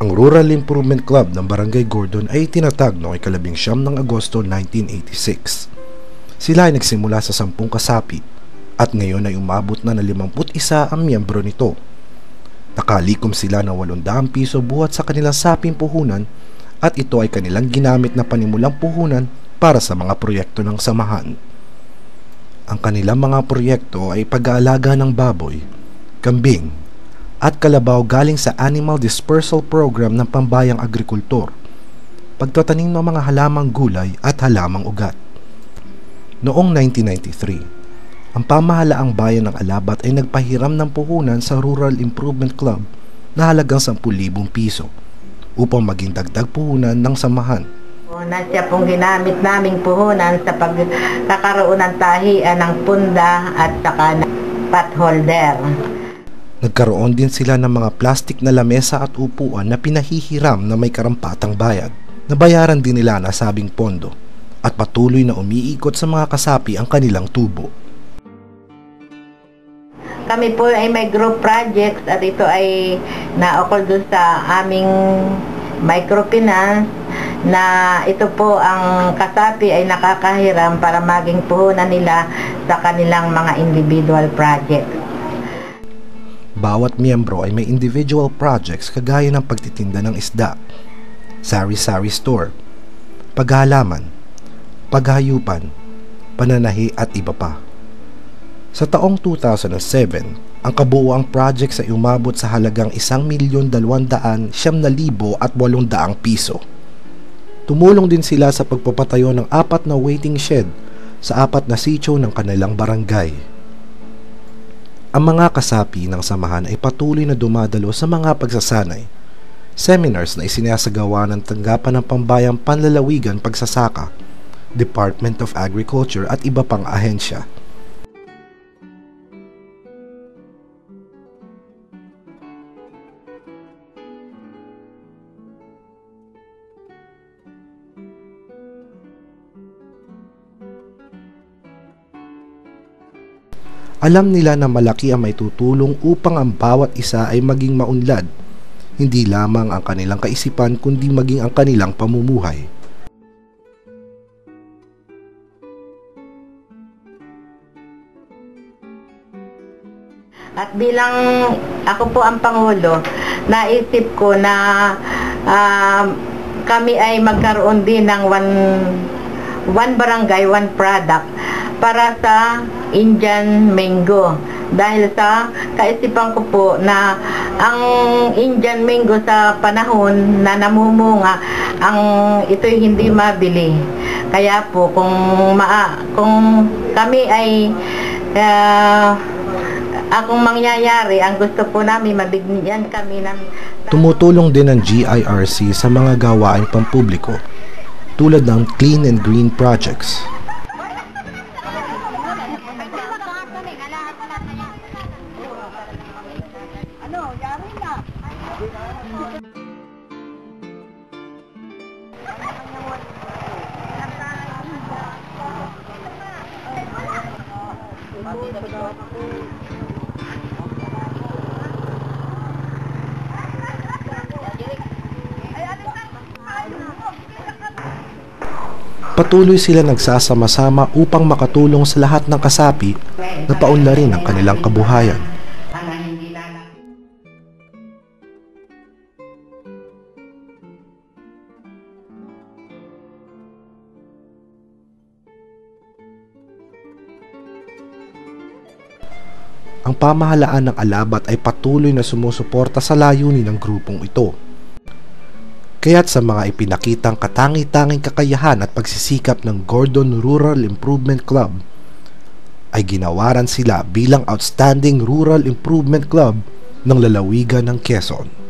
Ang Rural Improvement Club ng Barangay Gordon ay tinatag noong 19 ng Agosto 1986. Sila ay nagsimula sa 10 kasapi at ngayon ay umabot na ng 51 ang miyembro nito. Nakalikom sila ng 800 piso buhat sa kanilang saping puhunan at ito ay kanilang ginamit na panimulang puhunan para sa mga proyekto ng samahan. Ang kanilang mga proyekto ay pag-aalaga ng baboy, kambing, at kalabaw galing sa Animal Dispersal Program ng Pambayang Agrikultor, pagtatanim ng mga halamang gulay at halamang ugat. Noong 1993, ang pamahalaang bayan ng Alabat ay nagpahiram ng puhunan sa Rural Improvement Club na halagang 10,000 piso upang maging dagdag puhunan ng samahan. Siya pong ginamit naming puhunan sa pagkakaroon ng tahian ng punda at saka ng potholder. Nagkaroon din sila ng mga plastik na lamesa at upuan na pinahihiram na may karampatang bayad. Nabayaran din nila na sabing pondo at patuloy na umiikot sa mga kasapi ang kanilang tubo. Kami po ay may group projects at ito ay naukol doon sa aming microfinance na ito po ang kasapi ay nakakahiram para maging puhunan nila sa kanilang mga individual projects. Bawat miyembro ay may individual projects kagaya ng pagtitinda ng isda, sari-sari store, paghalaman, paghayupan, pananahi at iba pa. Sa taong 2007, ang kabuuang projects ay umabot sa halagang 1,200,800 piso. Tumulong din sila sa pagpapatayo ng 4 na waiting shed sa 4 na sitio ng kanilang barangay. Ang mga kasapi ng samahan ay patuloy na dumadalo sa mga pagsasanay, seminars na isinasagawa ng tanggapan ng Pambayang Panlalawigan Pagsasaka, Department of Agriculture at iba pang ahensya. Alam nila na malaki ang may tutulong upang ang bawat isa ay maging maunlad, hindi lamang ang kanilang kaisipan kundi maging ang kanilang pamumuhay. At bilang ako po ang Pangulo, naisip ko na kami ay magkaroon din ng one barangay, one product para sa Indian mango. Dahil sa kaisipan ko po na ang Indian mango sa panahon na namumunga, ito'y hindi mabili. Kaya po kung kami ay akong mangyayari, ang gusto po namin mabigyan kami ng... Tumutulong din ang GIRC sa mga gawaing pampubliko tulad ng Clean and Green projects. Patuloy sila nagsasama-sama upang makatulong sa lahat ng kasapi na paunlarin ang kanilang kabuhayan. Ang pamahalaan ng Alabat ay patuloy na sumusuporta sa layunin ng grupong ito. Kaya't sa mga ipinakitang katangi-tanging kakayahan at pagsisikap ng Gordon Rural Improvement Club, ay ginawaran sila bilang Outstanding Rural Improvement Club ng lalawigan ng Quezon.